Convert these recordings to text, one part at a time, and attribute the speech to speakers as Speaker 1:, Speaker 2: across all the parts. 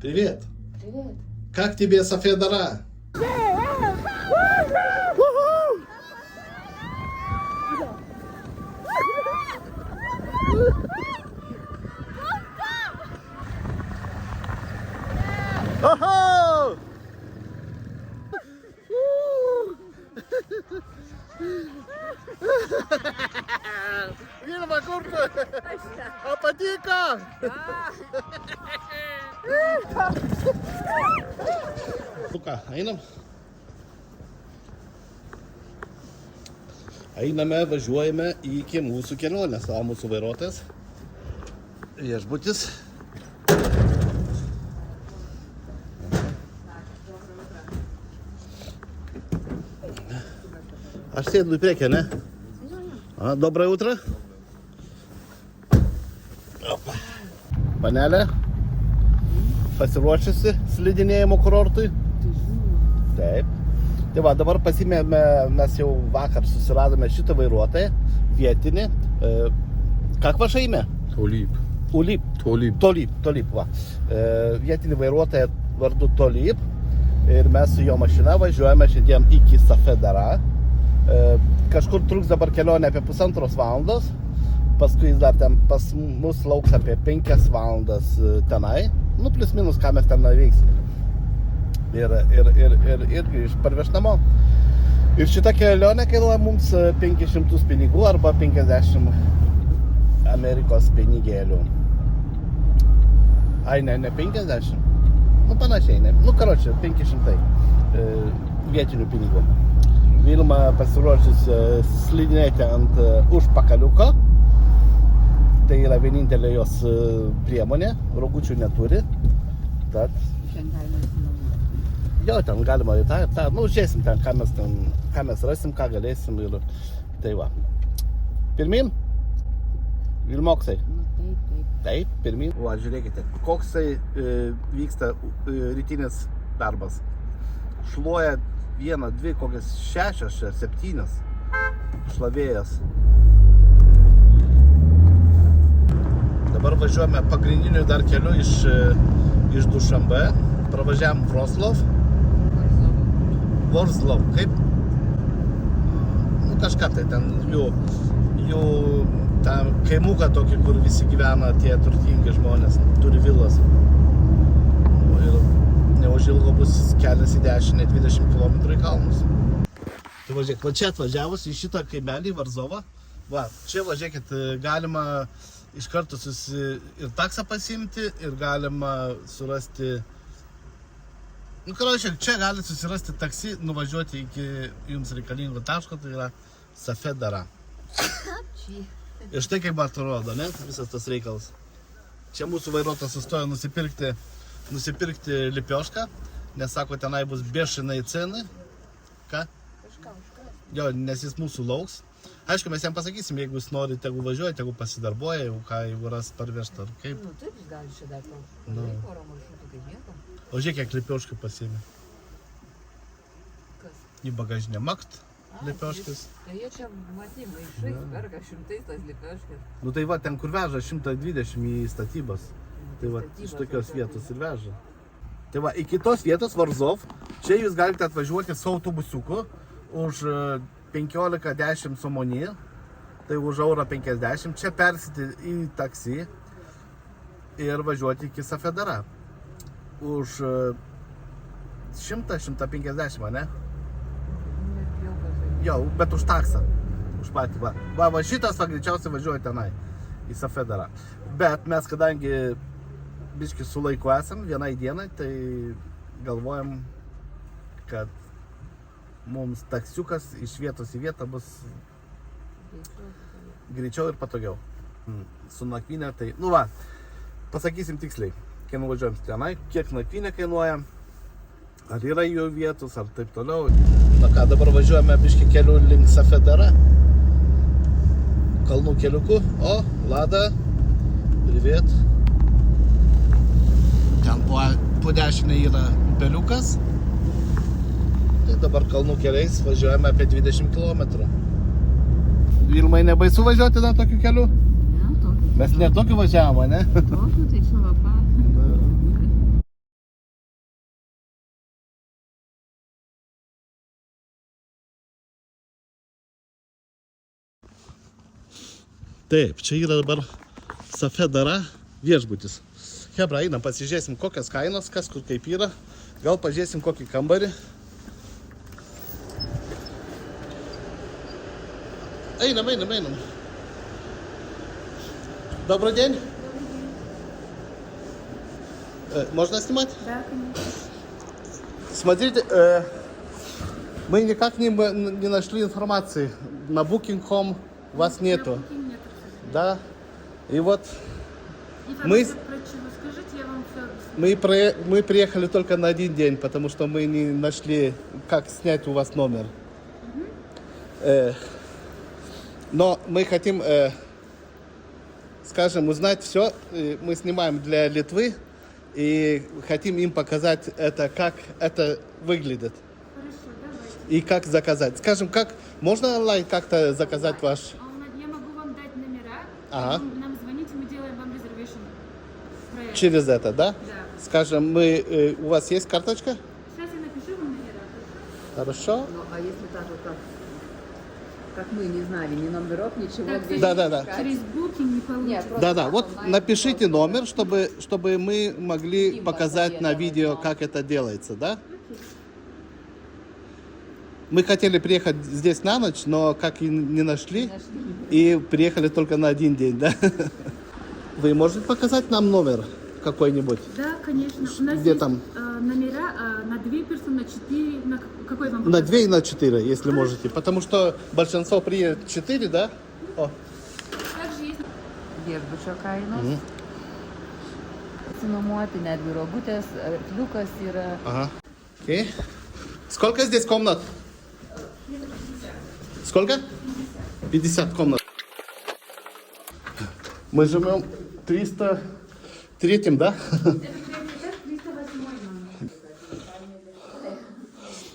Speaker 1: Привет.
Speaker 2: Привет.
Speaker 1: Как тебе Софедара?
Speaker 3: Vilma, kur tu? O patiko?
Speaker 1: Nu ką, einam? Einame, važiuojame iki mūsų kelionės, o mūsų vairuotojas viešbutis. Aš sėdu į priekį, ne? Доброе утро. Opa. Panelė, pasiruošusi slidinėjimo kurortui? Taip. Tai va, dabar pasimėme, mes jau vakar susiradome šitą vairuotoją, vietinį. Ką vaša ime?
Speaker 3: Tolip.
Speaker 1: Tolip, va. Vietinį vairuotoją vardu Tolip. Ir mes su jo mašina važiuojame šiandien iki Safedara. Kažkur truks dabar kelionė apie 1,5 valandos. Paskui dar ten pas mus lauks apie 5 valandas tenai. Nu, plius minus, ką mes ten veiksim. Ir grįž parveš namo. Ir šita kelionė kainuoja mums 500 pinigų arba 50 Amerikos pinigėlių. Ai, ne 50. Nu, panašiai, ne. Nu, karočią, 500 vietinių pinigų. Vilma pasiruošus slidinėti ant užpakaliuko. Tai yra vienintelė jos priemonė, rogučių neturi. Tad... Jo, ten galima į tą, nu, žiūrėsim ten, ką mes rasim, ką galėsim ir tai va. Pirmin? Vilmoksai? Taip, pirmin. Va, žiūrėkite, koksai vyksta rytinis darbas. Šluoja 1, 2, kokias 6 ar 7 šlavėjas. Dabar važiuojame pagrindiniu dar keliu iš Dušanbe. Pravažiavam Vorzlov, kaip? Nu, kažką tai ten jų tą kaimuką tokį, kur visi gyvena tie turtingi žmonės, turi vilas. Ir neužilgo bus kelias į dešinę 20 km į kalnus. Tai važiuok, va čia atvažiavus į šitą kaimelį Varzovą. Va, čia važiuokit, galima iš karto ir taksą pasiimti, ir galima surasti... Nu, karočią, čia gali susirasti taksi, nuvažiuoti iki jums reikalingo taško, tai yra Safedara. Ir štai kaip atrodo, ne, visas tas reikalas. Čia mūsų vairuotojas sustojo nusipirkti lipiošką, nes sako, tenai bus bešinai cenai. Ką? Jo, nes jis mūsų lauks. Aišku, mes jam pasakysim, jeigu jis nori, tegu važiuoja, tegu pasidarbuoja, jeigu ras parvežta, ar kaip.
Speaker 2: Nu, taip, jis gali čia dar porą maršrutų, kaip nieko.
Speaker 1: O žiūrėk, kiek lipioškų pasiėmė.
Speaker 2: Kas?
Speaker 1: Į bagažinę makt lipioškis.
Speaker 2: Tai jie čia, matyt, maišais perka 100 tas lipioškis.
Speaker 1: Nu tai va, ten kur veža 120 į statybas. Tai va, iš tokios vietos ir veža. Tai va, iki tos vietos Varzov, čia jūs galite atvažiuoti su autobusiuku už 15-10 somonį, tai už €50. Čia persiti į taksi ir važiuoti iki Safedara. Už 100-150, ne? Jo, bet už taksą. Už patį, va. Va, šitas va greičiausiai važiuoja tenai, į Safedarą. Bet mes, kadangi biški su laiku esam, vienai dienai, tai galvojam, kad mums taksiukas iš vietos į vietą bus greičiau ir patogiau. Su nakvynė, tai, nu va, pasakysim tiksliai, kai nuvažiuojam tenai, kiek nakvynė kainuoja, ar yra jų vietos, ar taip toliau. Na ką, dabar važiuojame biški keliu link Safedara, kalnų keliuku. O, Lada, привет. Ten po dešinė yra upeliukas. Tai dabar kalnų keliais važiuojame apie 20 km. Vilmai nebaisu važiuoti dar tokiu keliu?
Speaker 2: Ne, tokiu.
Speaker 1: Mes ne tokiu važiavome, ne?
Speaker 2: Tokiu, tai čia va
Speaker 1: Taip, čia yra dabar Safedara viešbutis. Hebra, einam, pasižiūrėsim, kokias kainos, kas kur kaip yra. Gal pažiūrėsim kokį kambarį. Einam. Добрый день. Можно снимать?
Speaker 4: Да, конечно.
Speaker 1: Смотрите, мы никак не нашли информации. На Booking.com вас нету.
Speaker 4: Нет.
Speaker 1: Да. И вот
Speaker 4: Информацию про чего? Скажите, я вам все объясню.
Speaker 1: мы приехали только на один день, потому что мы не нашли, как снять у вас номер. Но мы хотим, скажем, узнать все. Мы снимаем для Литвы и хотим им показать это, как это выглядит.
Speaker 4: Хорошо, давайте.
Speaker 1: И как заказать. Скажем, как можно онлайн как-то заказать ваш?
Speaker 4: Я могу вам дать номера.
Speaker 1: Ага.
Speaker 4: Вы нам звоните, мы делаем вам резервейшн. Проект.
Speaker 1: Через это, да?
Speaker 4: Да.
Speaker 1: Скажем, у вас есть карточка?
Speaker 4: Сейчас я напишу вам номера.
Speaker 1: Хорошо.
Speaker 2: Ну, а если так вот как мы не знали ни номеров, ничего,
Speaker 4: Так,
Speaker 2: где
Speaker 1: Да.
Speaker 4: Через Booking не получится.
Speaker 2: Нет, просто
Speaker 1: Да. Вот
Speaker 2: онлайн
Speaker 1: напишите
Speaker 2: просто.
Speaker 1: номер, чтобы мы могли
Speaker 2: Им
Speaker 1: показать на
Speaker 2: посоветовать,
Speaker 1: видео,
Speaker 2: да.
Speaker 1: как это делается, да? Мы хотели приехать здесь на ночь, но как и не нашли, и приехали только на один день, да? Вы можете показать нам номер какой-нибудь?
Speaker 4: Да, конечно. У нас
Speaker 1: Где
Speaker 4: есть
Speaker 1: там?
Speaker 4: номера на 2 персоны, на 4, на какой вам
Speaker 1: На
Speaker 4: показать?
Speaker 1: 2 и на 4, если можете. Потому что большинство приедет 4, да? О.
Speaker 4: Также есть
Speaker 2: Viešbučio kainos. Sinuomoti netgi rogutės, arkliukas yra.
Speaker 1: Ага. Окей. Сколько здесь комнат? Сколько? 50 комнат. Мы живем в 303, да?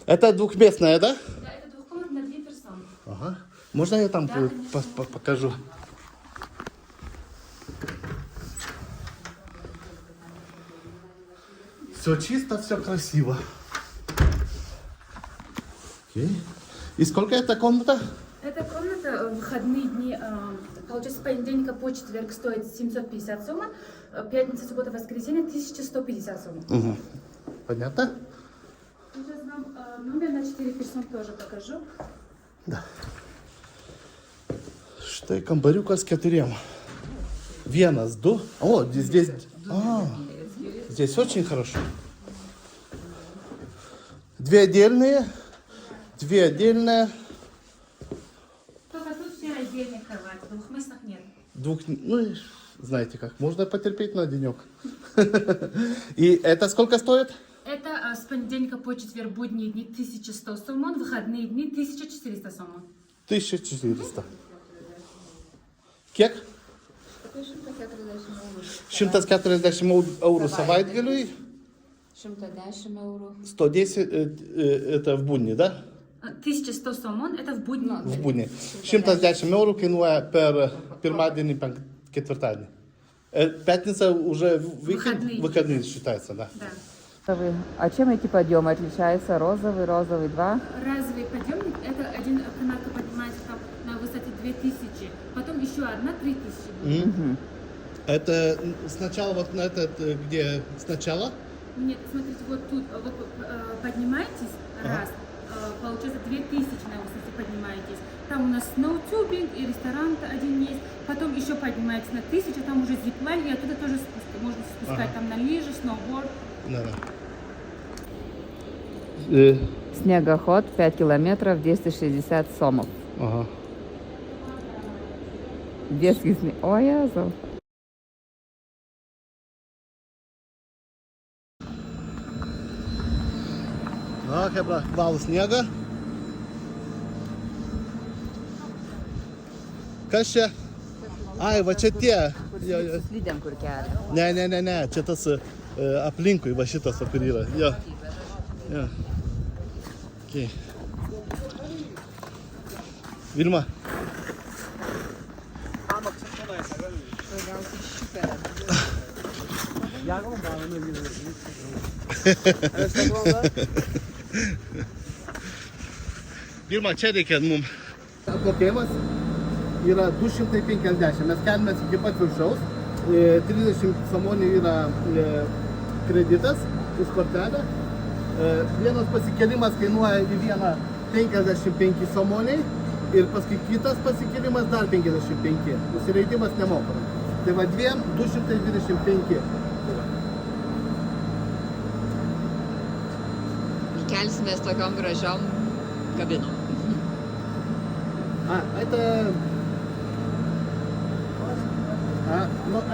Speaker 1: Это двухместная, да?
Speaker 4: Да, это двухкомнатная на 2 персоны.
Speaker 1: Ага. Можно я там покажу? Все чисто, все красиво. Окей. И сколько эта комната?
Speaker 4: Эта комната в выходные дни, получается, с понедельника по четверг стоит 750 сомов, пятница, суббота, воскресенье 1150 сомов.
Speaker 1: Угу. Понятно?
Speaker 4: Сейчас вам номер на 4 персоны тоже покажу.
Speaker 1: Štai kambariukas 4. Vienas, du. О, здесь... Здесь очень хорошо. 2 отдельные. 2 отдельные.
Speaker 4: Только тут все раздельные кровати, двухместных нет.
Speaker 1: Ну, и знаете как, можно потерпеть на денек. И это сколько стоит?
Speaker 4: Это с понедельника по четверг будние дни 1100 сомон, выходные дни 1400 сомон.
Speaker 1: 1400. Kiek? 140 eurų savaitgaliui.
Speaker 2: 110 eurų.
Speaker 1: 110 это в будни, да?
Speaker 4: 1100 сомон это в будни.
Speaker 1: В будни. 110 eurų kainuoja per pirmadienį, ketvirtadienį. Пятница уже выходные считается, да?
Speaker 4: Да.
Speaker 2: А чем эти подъемы отличаются? Розовый, розовый 2?
Speaker 4: Разовый подъемник, это один канатка поднимается там на высоте 2000, потом еще одна 3000 будет.
Speaker 1: Это сначала вот на этот, где сначала?
Speaker 4: Нет, смотрите, вот тут вы поднимаетесь, раз, получается 2000 на высоте поднимаетесь. Там у нас сноутюбинг и ресторан один есть. Потом еще поднимаетесь на 1000, там уже зиплайн, и оттуда тоже можно спускать там на лыжи, сноуборд.
Speaker 1: Да.
Speaker 2: Снегоход 5 километров, 260 сомов.
Speaker 1: Ага.
Speaker 2: Детский снег. Ой, Азов.
Speaker 1: Hebra, valo sniegą. Kas čia? Ai, va čia tie.
Speaker 2: Slidėm kur kelia.
Speaker 1: Ne, čia tas aplinkui, va šitas, kur yra. Jo. Okay. Vilma. Vilma, čia reikia mums apmokėjimas. yra 250. Mes keliamės iki pat viršaus. 30 samonių yra kreditas už kortelę. Vienas pasikėlimas kainuoja į vieną 55 samoniai ir paskui kitas pasikėlimas dar 55. Nusileidimas nemokamas. Tai va dviem 225.
Speaker 2: Kelsimės tokiom gražiom kabinom.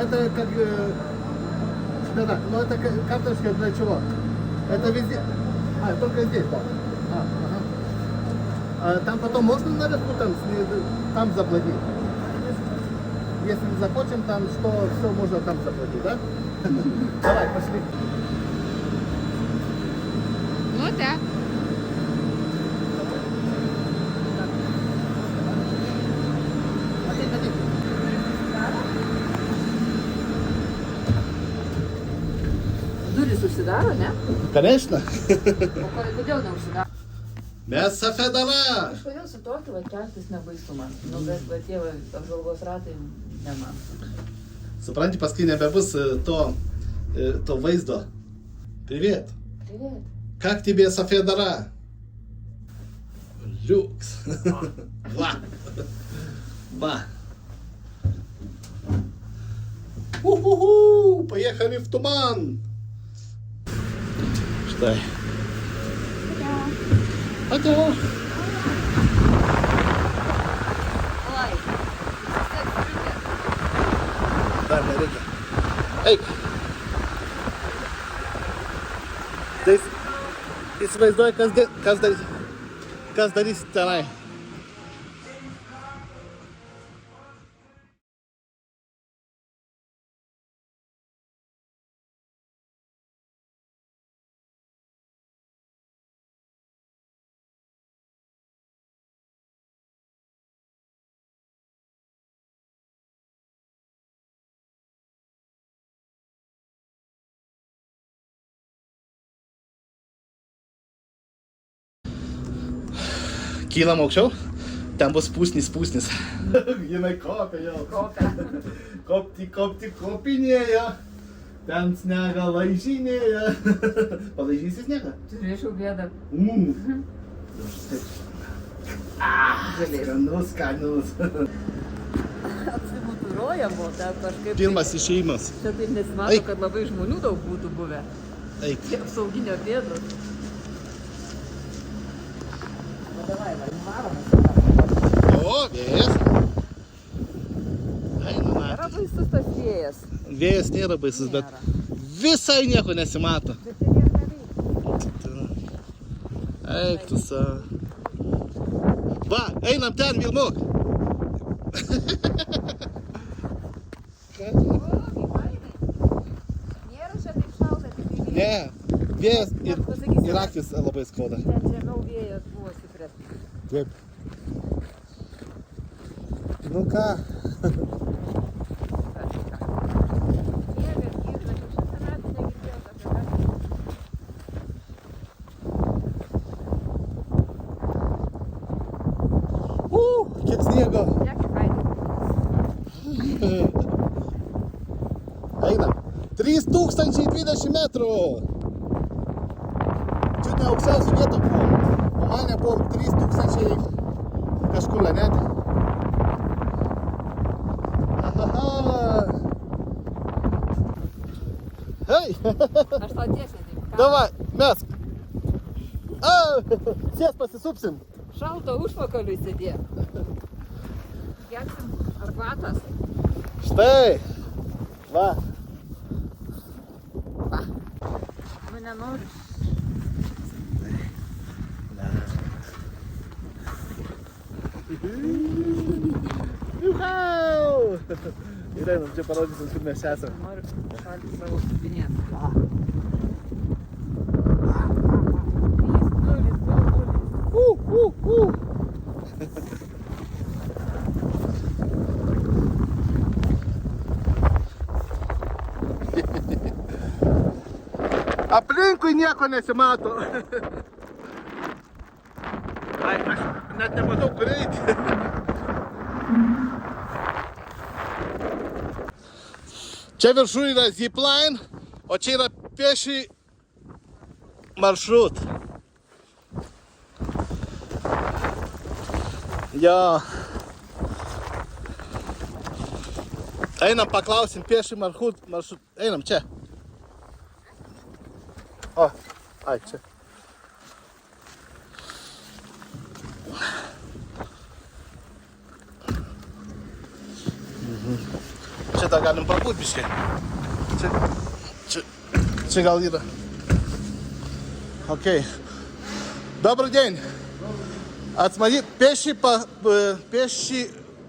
Speaker 1: Это как... Да, но это карточка для чего? Это везде... только здесь, да. Там потом можно наверху там заплатить? Если захочем, там что, все можно там заплатить, да? Давай, пошли.
Speaker 2: Ну так. Durys užsidaro, ne?
Speaker 1: Конечно.
Speaker 2: O kodėl neužsidaro?
Speaker 1: Mes Safedara.
Speaker 2: Kažkodėl su tokiu keltis nebaisu man. Nu, bet tie apžvalgos ratai ne man.
Speaker 1: Supranti, paskui nebebus to vaizdo. Привет.
Speaker 2: Привет.
Speaker 1: Как тебе Safedara? Люкс. Ва. Уху, поехали в туман. Что? Ага.
Speaker 2: Oi.
Speaker 1: Dar nereikia. Eik. Tai įsivaizduoju, kas darys tenai. Kylam aukščiau, ten bus pusnis. Jinai kopia jau. Kopinėja. Ten snega laižinėja. Palaižysi snegą?
Speaker 2: Turėčiau bėdą.
Speaker 1: Skanus.
Speaker 2: Apsimutūrojam, o ten kažkaip...
Speaker 1: Pirmas išėjimas.
Speaker 2: Čia taip nesimato, kad labai žmonių daug būtų buvę.
Speaker 1: Eik.
Speaker 2: Tie apsauginio pėdos. Давай, varom.
Speaker 1: O, vėjas.
Speaker 2: Nėra baisus tas vėjas.
Speaker 1: Vėjas nėra baisus, bet visai nieko nesimato.
Speaker 2: Bet tai nieko neveikia.
Speaker 1: Eik tu savo. Va, einam ten, Vilmuk.
Speaker 2: Nėra čia taip šalta, tik vėjas.
Speaker 1: Ne, vėjas ir akis labai skauda.
Speaker 2: Ten žemiau vėjas buvo stipresnis.
Speaker 1: Taip. Nu ką?
Speaker 2: Miegas, girtas, aš šitą naktį negirdėjau apie ką.
Speaker 1: Kiek sniego.
Speaker 2: Kiek fainai.
Speaker 1: Einam. 3020 metrų. Čia ne aukščiausių vietų buvo. O mane buvo 3000 kažkur, net. Hei!
Speaker 2: Aš tau tiesiai taip.
Speaker 1: Davai, mesk. Sės pasisupsim.
Speaker 2: Šalto užpakaliui sėdė. Gersim arbatos.
Speaker 1: Štai. Va.
Speaker 2: Va. Nu nenoriu.
Speaker 1: Juhau! Ir einam, čia parodysim, kur mes esame.
Speaker 2: Noriu šalti savo subinėt.
Speaker 1: Aplinkui nieko nesimato. Ai, aš net nematau kur eiti. Čia viršų yra zipline, o čia yra pėši maršrut. Jo. Einam paklausim pėši maršrut. Einam čia. O, ai, čia. Čia dar galim prabūt biškai. Čia gal yra. Окей. Добрый день. Смотри, пеший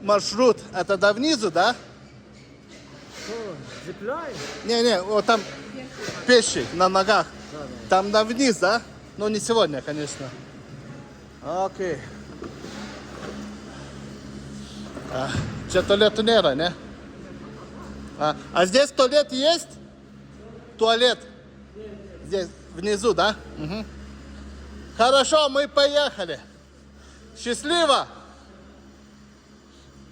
Speaker 1: маршрут. Это до внизу, да?
Speaker 3: Зиплайн?
Speaker 1: Не, вот там пеший на ногах. Там на вниз, да? Ну не сегодня, конечно. Окей. Че туалета нету, не? А здесь туалет есть? Туалет? Здесь, внизу, да? Угу. Хорошо, мы поехали. Счастливо!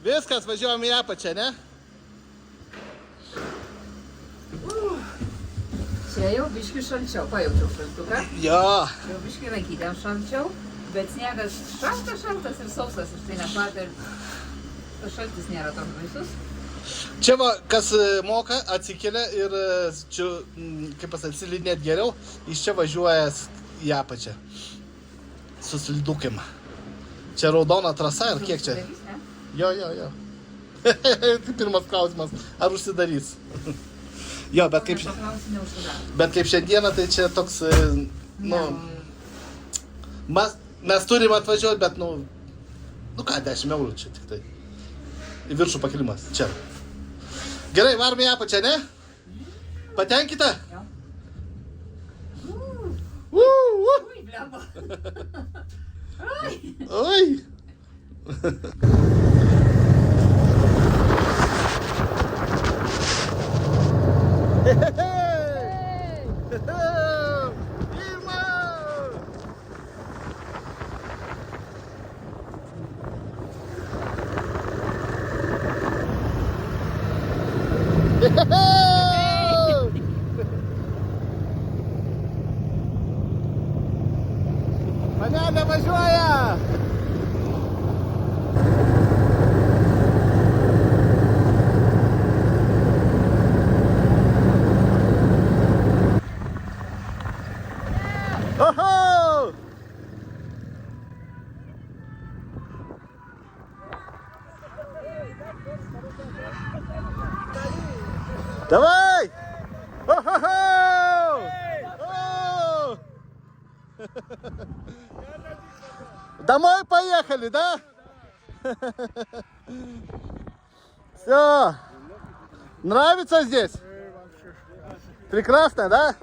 Speaker 1: Viskas, važiuojam į apačią, ne?
Speaker 2: Čia jau biški šalčiau, pajaučiau šaltuką.
Speaker 1: Jo.
Speaker 2: Jau biški rankytėm šalčiau, bet sniegas šaltas ir sausas, ir tai nepatė. Tas šaltis nėra toks baisus.
Speaker 1: Čia va, kas moka, atsikelia ir čia, kaip pasakyti, slidinėt geriau, iš čia važiuoja į apačią. Su slidukim. Čia raudona trasa ir kiek čia? Jo. Tai pirmas klausimas, ar užsidarys? Jo, bet kaip šiandieną, tai čia toks, nu, mes turim atvažiuoti, bet, nu ką, 10 eurų čia tik tai. Į viršų pakilimas, čia. Gerai, varom į apačią, ne? Patenkite?
Speaker 2: Jo.
Speaker 1: Ui,
Speaker 2: blemba.
Speaker 1: Oi. Panelė važiuoja! Oho! Давай! О-хо-хо! О! Домой поехали, да? Все. Нравится здесь? Прекрасно, да?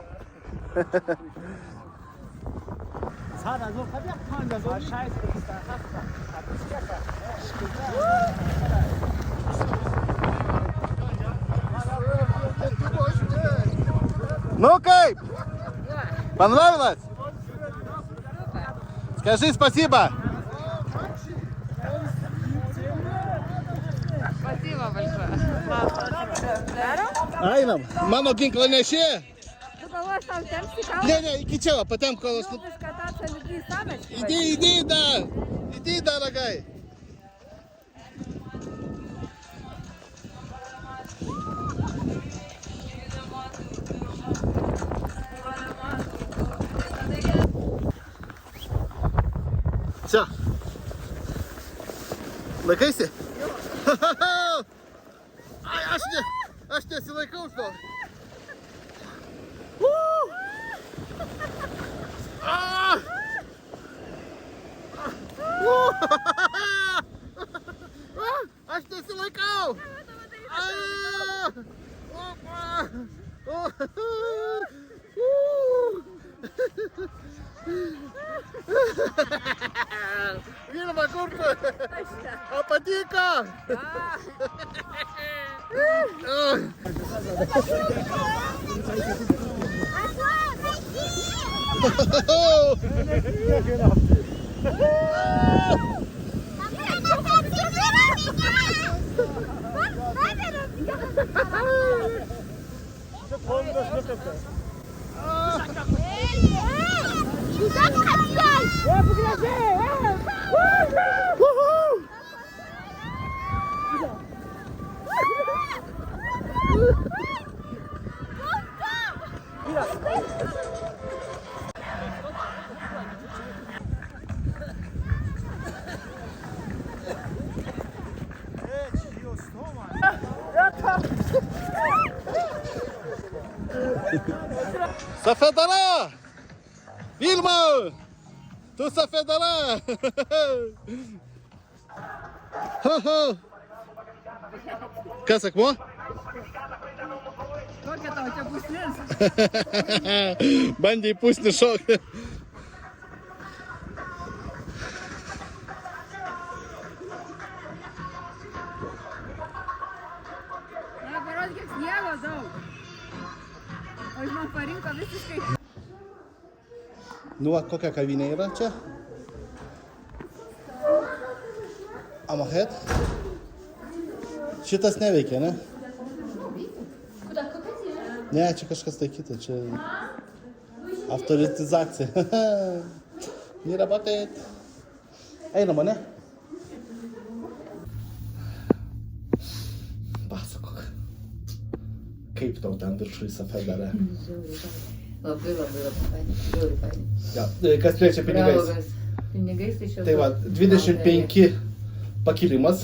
Speaker 1: Ну, Кейп, понравилось? Скажи спасибо.
Speaker 2: Спасибо большое.
Speaker 1: Einam, mano ginklą nešė?
Speaker 5: Tu galvoji, tau tempsi kalną?
Speaker 1: Ne, iki čia, patem kol aš...
Speaker 5: Bus katacija lygiai samečkai.
Speaker 1: Иди, дорогая. Все. Laikaisi? Ai, aš nesilaikau to. Aš nesilaikau. Vilma, kur tu? O patiko?
Speaker 3: Safedara! Vilma! Tu Safedara! Kas akmuo?
Speaker 2: Kokia tau čia pusnis?
Speaker 3: Bandė į pusnį šokti.
Speaker 5: Na, parodyk, kiek sniego daug. O jis man parinko visiškai.
Speaker 3: Nu, va, kokia kavinė yra čia? Amahet? Šitas neveikia, ne? Ne, čia kažkas tai kita, čia autoritizacija. Nėra patėt. Einama, ne? Pasakok. Kaip tau ten viršui Safedare?
Speaker 2: Labai fainai, žiauriai fainai.
Speaker 3: Ja, kas liečia pinigais?
Speaker 2: Draugas. Pinigais tai čia...
Speaker 3: Tai va, 25 pakilimas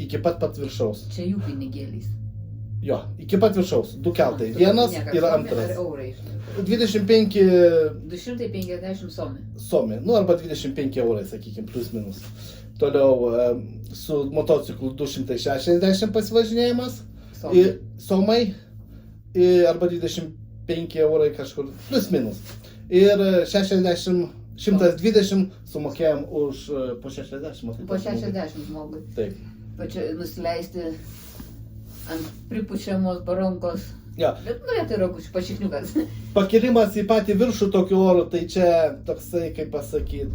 Speaker 3: iki pat viršaus.
Speaker 2: Čia jų pinigėliais.
Speaker 3: Jo, iki pat viršaus. Du keltai. Vienas ir antras.
Speaker 2: Ar eurai?
Speaker 3: 25
Speaker 2: 250 somį.
Speaker 3: somį. Nu, arba 25 eurai, sakykime, plus minus. Toliau su motociklu 260 pasivažinėjimas. Somai. Arba 25 eurai kažkur, plus minus. Ir 120 sumokėjom už po 60.
Speaker 2: Po 60 žmogui.
Speaker 3: Taip.
Speaker 2: Pačia nusileisti ant pripučiamos baronkos.
Speaker 3: Jo.
Speaker 2: Bet norėtų yra pašikniukas.
Speaker 3: Pakilimas į patį viršų tokiu oru, tai čia toksai, kaip pasakyt.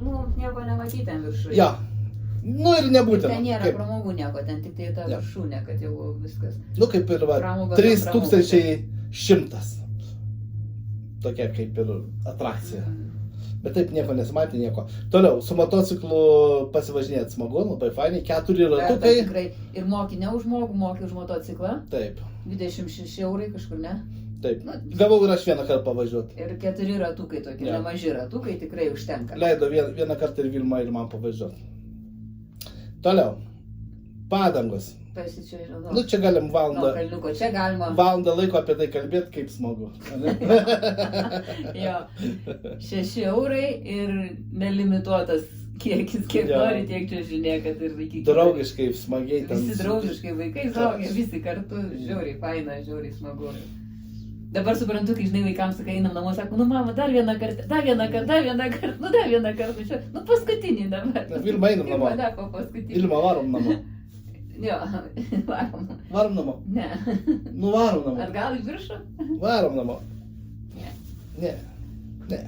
Speaker 2: Nu, nieko nematyti ten viršuje.
Speaker 3: Ja. Nu ir nebūtina.
Speaker 2: Ten nėra
Speaker 3: Kaip?
Speaker 2: pramogų nieko, ten tik tai ta
Speaker 3: Jo.
Speaker 2: viršūnė, kad jau viskas.
Speaker 3: Nu kaip ir va,
Speaker 2: Pramoga,
Speaker 3: 3100. Tokia kaip ir atrakcija. Bet taip nieko nesimatė, nieko. Toliau, su motociklu pasivažinėti smagu, labai fainai, 4 ratukai.
Speaker 2: Tikrai. Ir moki ne už žmogų, moki už motociklą.
Speaker 3: Taip,
Speaker 2: 26 eurai kažkur, ne?
Speaker 3: taip.
Speaker 2: Nu,
Speaker 3: Gavau ir aš vieną kartą pavažiuoti.
Speaker 2: Ir 4 ratukai tokie,
Speaker 3: Jo.
Speaker 2: nemaži ratukai, tikrai užtenka.
Speaker 3: Leido vieną kartą ir Vilma ir man pavažiuoti. Toliau, padangos.
Speaker 2: Pasičiūrėjau.
Speaker 3: Nu čia galim
Speaker 2: Nuo
Speaker 3: valandą
Speaker 2: kalniuko, čia galima.
Speaker 3: laiko apie tai kalbėti, kaip smagu. ane?
Speaker 2: Jo. 6 eurai ir nelimituotas kiekis, kiek
Speaker 3: Jo.
Speaker 2: nori, tiek čia žinia, kad ir vaikai.
Speaker 3: Draugiškai, smagiai ten.
Speaker 2: Visi draugiškai, vaikai suaugę, visi kartu, žiauriai faina, žiauriai smagu. Dabar suprantu, kai žinai vaikams sakai, einam namo, sako, nu mama, dar vieną kartą, nu dar vieną kartą, čia, nu paskutinį dabar.
Speaker 3: Na, Vilma, einam
Speaker 2: Ir
Speaker 3: namo.
Speaker 2: mane po paskutinį.
Speaker 3: Vilma, varom namo.
Speaker 2: Jo, varom.
Speaker 3: Varom namo.
Speaker 2: Ne.
Speaker 3: Nu varom namo.
Speaker 2: Atgal į viršų?
Speaker 3: Varom namo.
Speaker 2: Ne.
Speaker 3: Ne. Ne.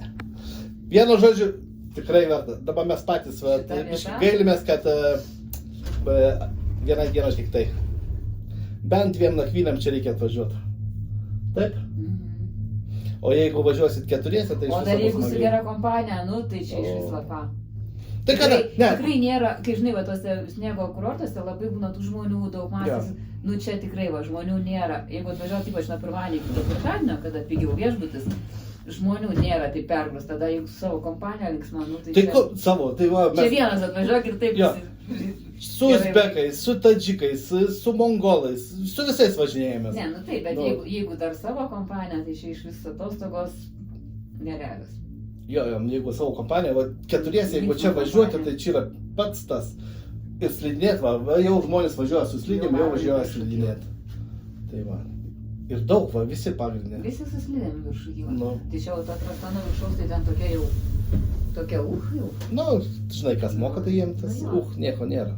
Speaker 3: Vienu žodžiu, tikrai verta. Dabar mes patys
Speaker 2: Šita vieta?
Speaker 3: gailimės, kad vieną dieną tik tai. Bent 2 nakvynėm čia reikia atvažiuoti. Taip? O jeigu važiuosit 4, tai iš
Speaker 2: O
Speaker 3: viso
Speaker 2: dar
Speaker 3: bus
Speaker 2: jeigu su
Speaker 3: smagiai.
Speaker 2: gera kompanija, nu tai čia iš vis lapa.
Speaker 3: Tai kada? Ne.
Speaker 2: Tikrai nėra, kai žinai, va tose sniego kurortuose labai būna tų žmonių daug masės.
Speaker 3: Jo.
Speaker 2: Nu čia tikrai va, žmonių nėra. Jeigu atvažiuoti ypač nuo pirmadienio iki ketvirtadienio, kada pigiau viešbutis, žmonių nėra taip pergrūs. Tada jeigu su savo kompanija linksma, nu tai
Speaker 3: Tai
Speaker 2: čia,
Speaker 3: ko savo, tai va,
Speaker 2: čia
Speaker 3: mes
Speaker 2: vienas atvažiuok ir taip
Speaker 3: Jo.
Speaker 2: visi-
Speaker 3: su
Speaker 2: gerai.
Speaker 3: uzbekais, su tadžikais, su mongolais, su visais važinėjomės.
Speaker 2: Ne, nu taip, bet
Speaker 3: Nu.
Speaker 2: jeigu dar savo kompanija, tai čia iš viso atostogos nerealios.
Speaker 3: Jo, jeigu savo kompaniją, va 4, jeigu čia
Speaker 2: Linksma
Speaker 3: važiuoti,
Speaker 2: kompanija.
Speaker 3: tai čia yra pats tas. Ir slidinėt, va, jau žmonės važiuoja su slidėm, jau važiuoja slidinėti. Tai va. Ir daug, va, visi pagrindė.
Speaker 2: Visi suslidėm viršų gyvą.
Speaker 3: Nu.
Speaker 2: Tai čia jau ta trasa nuo viršaus, tai ten tokia jau, jau.
Speaker 3: Nu, žinai, kas moka, tai jiems tas,
Speaker 2: Nu jo.
Speaker 3: nieko nėra.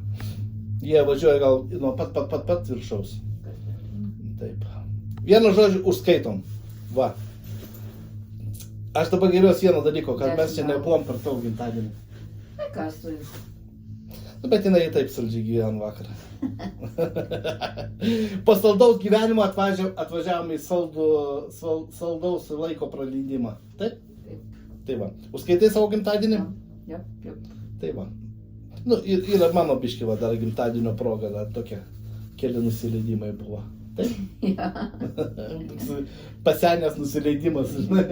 Speaker 3: Jie važiuoja gal nuo pat viršaus. Taip. Vienu žodžiu, užskaitom. Va. Aš dabar geriuosi vieno dalyko, kad mes čia nebuvom per tavo gimtadienį.
Speaker 2: Tai kas tu?
Speaker 3: Nu, bet jinai taip saldžiai gyveno vakar. Po saldaus gyvenimo atvažiavom į saldaus laiko praleidimą. Taip? Tai va. Užskaitai savo gimtadienį?
Speaker 2: Jo.
Speaker 3: Tai va. Nu, ir mano biški, va, dar gimtadienio proga, dar tokie keli nusileidimai buvo. Taip?
Speaker 2: Ja.
Speaker 3: Pasenęs nusileidimas, žinai.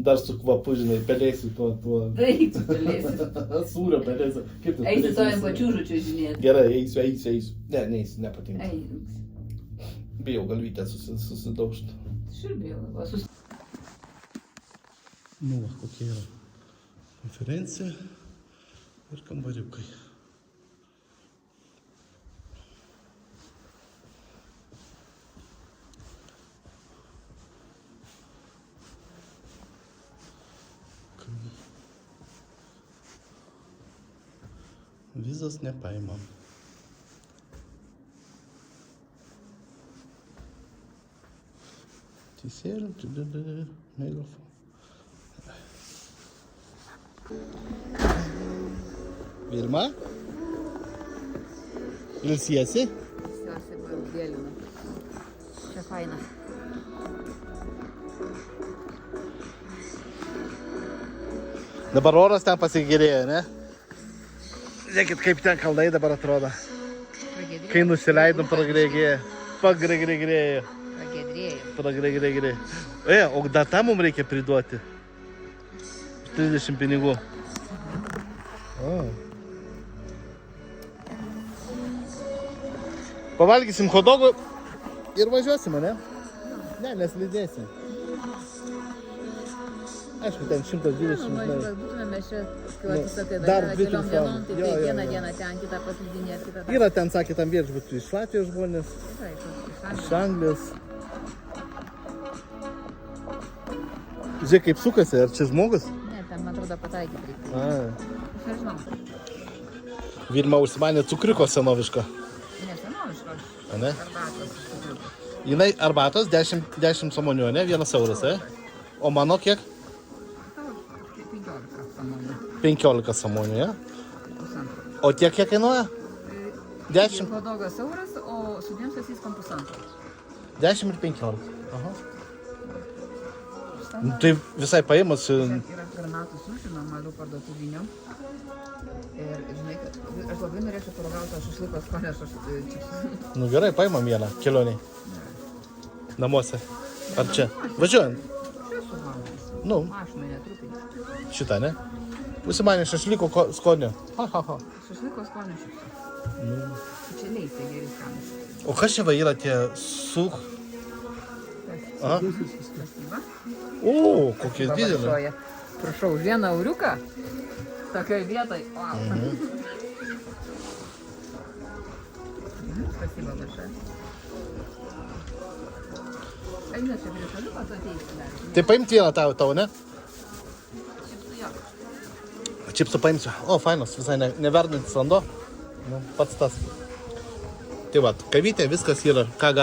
Speaker 3: Dar su kvapu, žinai, pelėsiu tuo.
Speaker 2: Taip, pelėsiu.
Speaker 3: Sūrio pelėsiu. Kaip tu?
Speaker 2: Eisi tojam pačiūžučiu žinėti.
Speaker 3: Gerai, eisiu. Ne, neisiu, nepatinka.
Speaker 2: Eisi.
Speaker 3: Bijau galvytę susidaužti.
Speaker 2: Širbėjau.
Speaker 3: Nu, va, kokia yra konferencija ir kambariukai. Vizos nepaimam. Teisėlių, megafon. Vilma? Ilsiesi?
Speaker 2: Ilsiuosi, buvo gėlina. Čia fainas.
Speaker 3: Dabar oras ten pasigerėjo, ne? Žiūrėkit, kaip ten kalnai dabar atrodo. Kai nusileidom, pragrėgėjo. Pragrėgėjo. O datą mums reikia priduoti. 30 pinigų. Pavalgysim hodogų ir važiuosim, ne? Ne, neslidėsim. Aišku, ten 120 metrų.
Speaker 2: Būtume mes čia, kai
Speaker 3: Nu,
Speaker 2: atsisakai
Speaker 3: dar
Speaker 2: dar
Speaker 3: 2-3
Speaker 2: keliom dienom, tai
Speaker 3: jo, jo,
Speaker 2: vieną
Speaker 3: jo.
Speaker 2: dieną ten, kitą paslidinės, kitą
Speaker 3: Yra ten, sakė, tam viešbučių iš Latvijos žmonės, iš Anglijos. Žiūrėk, kaip sukasi, ar čia žmogus?
Speaker 2: Ne, ten, man atrodo, pataikyti reikia. Aš nežinau.
Speaker 3: Vilma užsimanė cukriuko senoviško.
Speaker 2: Ne, senoviško.
Speaker 3: Ane?
Speaker 2: Arbatos.
Speaker 3: Jinai arbatos 10 samonių, ne? 1 euras, O mano kiek?
Speaker 2: 15 samonių.
Speaker 3: 15 samonių, ja?
Speaker 2: Pusantro.
Speaker 3: O tiek kiek kainuoja? 10?
Speaker 2: Hodogas euras, o su dviem sasyskom pusantro.
Speaker 3: 10 ir 15. Aha. Nu, tai visai paėmus.
Speaker 2: Yra granatų sušių, normalių parduotuvinių. Ir, žinai, aš labai norėčiau paragauti šašlyko skonio čipsų.
Speaker 3: Nu gerai, paimam vieną kelioniai. Namuose. Ar čia? Važiuojant.
Speaker 2: Čia suvalgys.
Speaker 3: Nu,
Speaker 2: Mašinai netrupinį.
Speaker 3: šitą, ne? Užsimanė šašlyko skonio. Ha.
Speaker 2: Šašlyko skonio čipsų. Čia leistai geri skanus.
Speaker 3: O kas čia va yra tie A?
Speaker 2: Pastyba.
Speaker 3: O, kokie dideli.
Speaker 2: Prašau, už 1 euriuką. Tokioj vietoj. Wow. Pastyba maža. Eina čia prie šaliuko, tu ateisi dar.
Speaker 3: Tai paimti vieną tavo, ne?
Speaker 2: Čipsų jo.
Speaker 3: Čipsų paimsiu. O, fainas, visai neverdintis vanduo. Nu, pats tas. Tai va, kavytė, viskas yra, ką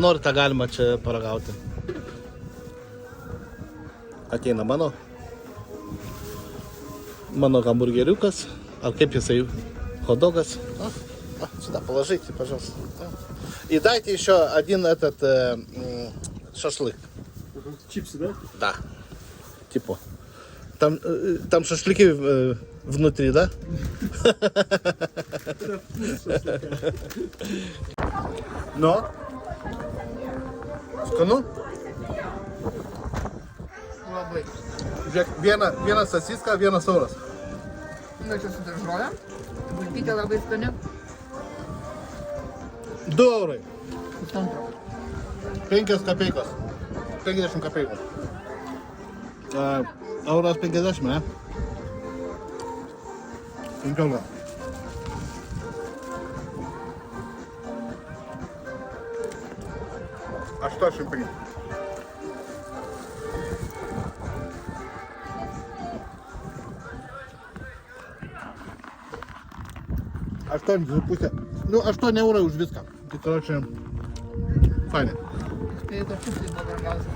Speaker 3: nori, tą galima čia paragauti. Ateina mano hamburgeriukas, ar kaip jisai, hot-dogas. Сюда положите, пожалуйста. И дайте еще один этот шашлык.
Speaker 1: Чипсы, да?
Speaker 3: Да. Типа. Там шашлыки внутри, да? Но? Скану?
Speaker 2: Labai.
Speaker 3: Viena sasiska, 1 euras.
Speaker 2: Nu, čia su daržovėm. Bulkytė labai skani.
Speaker 3: 2 eurai.
Speaker 2: Pusantro.
Speaker 3: 5 kapeikos. 50 kapeikų. Euras 50, ne? 15. $85. Ну, 8 eurų už viską. Tai, короче, файне.
Speaker 2: Tai to čipsai buvo brangiausia.